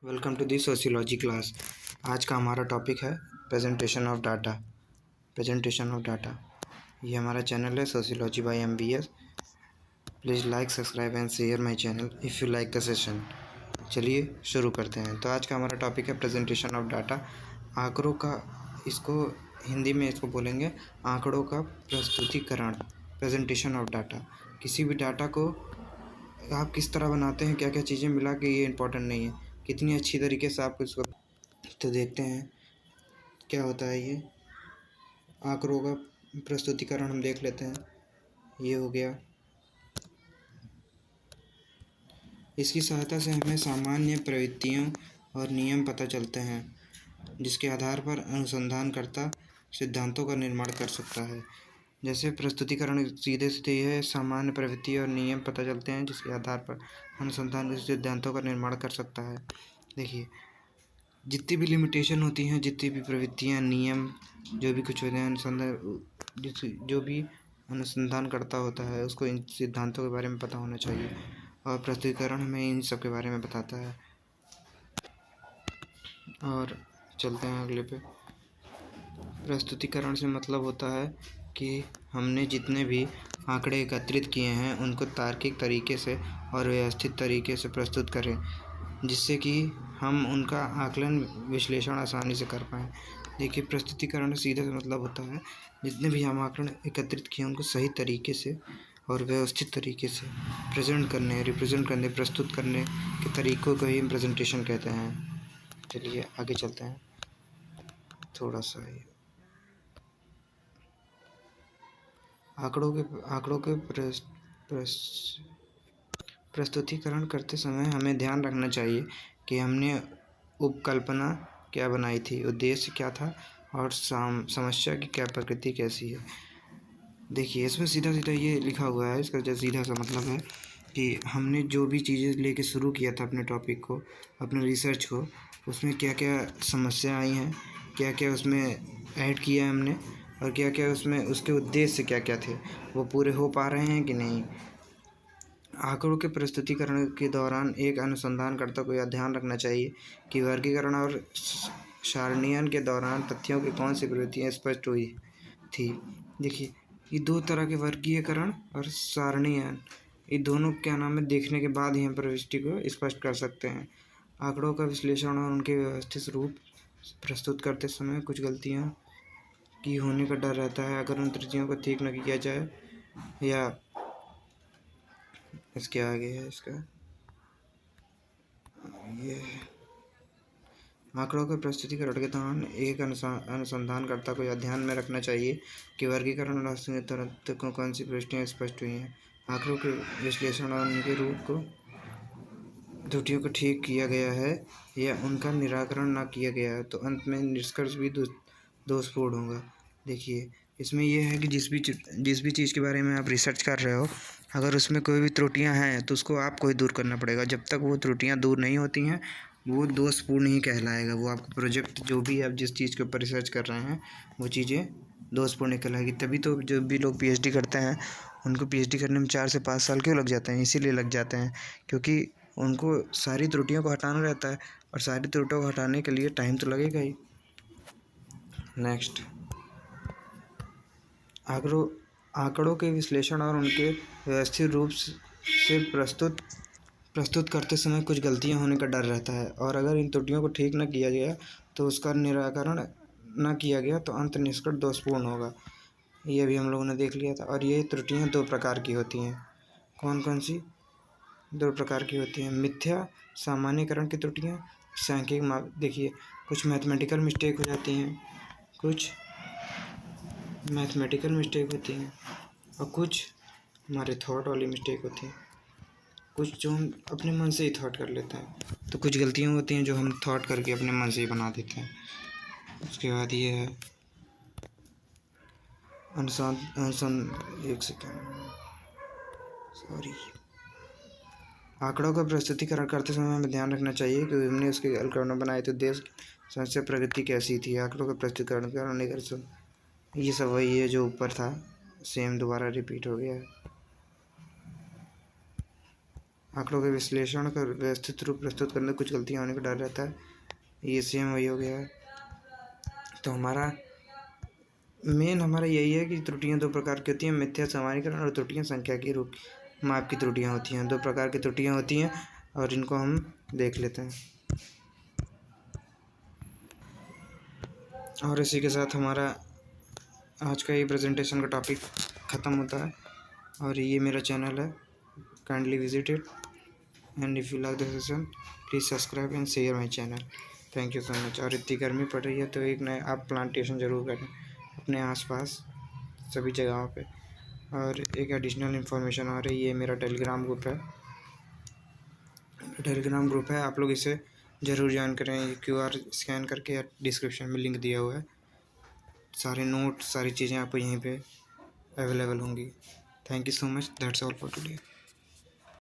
Welcome to the sociology class. आज का हमारा टॉपिक है presentation of data. Presentation of data, ये हमारा चैनल है sociology by MBS। Please like, subscribe and share my channel if you like the session. चलिए शुरू करते हैं। तो आज का हमारा टॉपिक है प्रेजेंटेशन ऑफ डाटा। आंकड़ों का, इसको हिंदी में इसको बोलेंगे आंकड़ों का प्रस्तुतिकरण, प्रेजेंटेशन ऑफ डाटा। किसी भी डाटा को आप किस तरह बनाते हैं, क्या क्या चीज़ें मिला के, ये इम्पोर्टेंट नहीं है, कितनी अच्छी तरीके से आपको इसको। तो देखते हैं क्या होता है ये आंकड़ों का प्रस्तुतिकरण। हम देख लेते हैं। ये हो गया। इसकी सहायता से हमें सामान्य प्रवृत्तियों और नियम पता चलते हैं, जिसके आधार पर अनुसंधानकर्ता सिद्धांतों का निर्माण कर सकता है। जैसे प्रस्तुतिकरण सीधे सीधे यह है, सामान्य प्रवृत्ति और नियम पता चलते हैं, जिसके आधार पर अनुसंधान सिद्धांतों का निर्माण कर सकता है। देखिए, जितनी भी लिमिटेशन होती हैं, जितनी भी प्रवृत्तियाँ, नियम, जो भी कुछ होते हैं, जो भी अनुसंधान करता होता है, उसको इन सिद्धांतों के बारे में पता होना चाहिए। और प्रस्तुतिकरण हमें इन सब के बारे में बताता है। और चलते हैं अगले पे। प्रस्तुतिकरण से मतलब होता है कि हमने जितने भी आंकड़े एकत्रित किए हैं उनको तार्किक तरीके से और व्यवस्थित तरीके से प्रस्तुत करें, जिससे कि हम उनका आकलन विश्लेषण आसानी से कर पाएँ। देखिए, प्रस्तुतिकरण सीधे से मतलब होता है जितने भी हम आंकड़े एकत्रित किए उनको सही तरीके से और व्यवस्थित तरीके से रिप्रेजेंट करने, प्रस्तुत करने के तरीकों को ही प्रेजेंटेशन कहते हैं। चलिए आगे चलते हैं। थोड़ा सा ये आंकड़ों के प्रस्तुतिकरण करते समय हमें ध्यान रखना चाहिए कि हमने उपकल्पना क्या बनाई थी, उद्देश्य क्या था और समस्या की क्या प्रकृति कैसी है। देखिए, इसमें सीधा सीधा ये लिखा हुआ है, इसका जो सीधा सा मतलब है कि हमने जो भी चीज़ें लेके शुरू किया था अपने टॉपिक को, अपने रिसर्च को, उसमें क्या क्या समस्या आई हैं, क्या क्या उसमें ऐड किया है हमने, और क्या क्या उसमें उसके उद्देश्य क्या क्या थे, वो पूरे हो पा रहे हैं कि नहीं। आंकड़ों के प्रस्तुतिकरण के दौरान एक अनुसंधानकर्ता को यह ध्यान रखना चाहिए कि वर्गीकरण और सारणीकरण के दौरान तथ्यों की कौन सी प्रवृत्तियाँ स्पष्ट हुई थी। देखिए, ये दो तरह के वर्गीकरण और सारणीकरण, ये दोनों क्या नाम है, देखने के बाद ही हम प्रविष्टि को स्पष्ट कर सकते हैं। आंकड़ों का विश्लेषण और उनके व्यवस्थित रूप प्रस्तुत करते समय कुछ गलतियाँ की होने का डर रहता है। अगर उन त्रुटियों को ठीक न किया जाए, या इसके आगे है इसका ये आंकड़ों के प्रस्तुतिकरण के दौरान एक अनुसंधानकर्ता को यह ध्यान में रखना चाहिए कि वर्गीकरण और तथ्यों को कौन सी प्रविष्टियाँ स्पष्ट हुई हैं। आंकड़ों के विश्लेषण और उनके रूप को त्रुटियों को ठीक किया गया है या उनका निराकरण ना किया गया है, तो अंत में निष्कर्ष भी दोषपूर्ण होगा। देखिए, इसमें यह है कि जिस भी चीज़ के बारे में आप रिसर्च कर रहे हो, अगर उसमें कोई भी त्रुटियां हैं तो उसको आपको ही दूर करना पड़ेगा। जब तक वो त्रुटियां दूर नहीं होती हैं, वो दोषपूर्ण ही कहलाएगा। वो आपका प्रोजेक्ट, जो भी आप जिस चीज़ के ऊपर रिसर्च कर रहे हैं, वो चीज़ें दोषपूर्ण कहलाएगी। तभी तो जो भी लोग PhD करते हैं, उनको PhD करने में 4 से 5 साल क्यों लग जाते हैं? इसीलिए लग जाते हैं क्योंकि उनको सारी त्रुटियों को हटाना रहता है, और सारी त्रुटियों को हटाने के लिए टाइम तो लगेगा ही। नेक्स्ट, आंकड़ों के विश्लेषण और उनके व्यवस्थित रूप से प्रस्तुत करते समय कुछ गलतियां होने का डर रहता है, और अगर इन त्रुटियों को ठीक न किया गया तो उसका निराकरण न किया गया तो अंत निष्कर्ष दोषपूर्ण होगा। ये भी हम लोगों ने देख लिया था। और ये त्रुटियां 2 प्रकार की होती हैं। कौन कौन सी? 2 प्रकार की होती हैं। मिथ्या सामान्यकरण की त्रुटियाँ, सांख्यिक माप। देखिए, कुछ मैथमेटिकल मिस्टेक हो जाती हैं, कुछ मैथमेटिकल मिस्टेक होती हैं, और कुछ हमारे थॉट वाली मिस्टेक होती हैं। कुछ जो हम अपने मन से ही थॉट कर लेते हैं, तो कुछ गलतियाँ होती हैं जो हम थॉट करके अपने मन से ही बना देते हैं। उसके बाद ये है एक सेकेंड, सॉरी। आंकड़ों का प्रस्तुतिकरण करते समय हमें ध्यान रखना चाहिए कि हमने उसके अलगुण बनाए तो देश समस्या प्रगति कैसी थी। आंकड़ों का प्रस्तुतिकरण करने का ये सब वही है जो ऊपर था, सेम दोबारा रिपीट हो गया है। आंकड़ों के विश्लेषण कर व्यवस्थित रूप प्रस्तुत करने में कुछ गलतियाँ होने का डर रहता है। ये सेम वही हो गया है। तो हमारा यही है कि त्रुटियाँ दो प्रकार की होती हैं, मिथ्या सामान्यीकरण और त्रुटियाँ संख्या की रूप माप की त्रुटियाँ होती हैं। दो प्रकार की त्रुटियाँ होती हैं और इनको हम देख लेते हैं। और इसी के साथ हमारा आज का ये प्रेजेंटेशन का टॉपिक ख़त्म होता है। और ये मेरा चैनल है, kindly visit it, and if you like the session please subscribe and share my channel. Thank you so much. और इतनी गर्मी पड़ रही है तो एक नए आप प्लांटेशन ज़रूर करें अपने आसपास सभी जगहों पे। और एक एडिशनल इन्फॉर्मेशन आ रही है, मेरा टेलीग्राम ग्रुप है, आप लोग इसे ज़रूर ज्वाइन करें। ये QR स्कैन करके डिस्क्रिप्शन में लिंक दिया हुआ है। सारे नोट सारी चीज़ें आपको यहीं पे अवेलेबल होंगी। Thank you so much. That's all for today.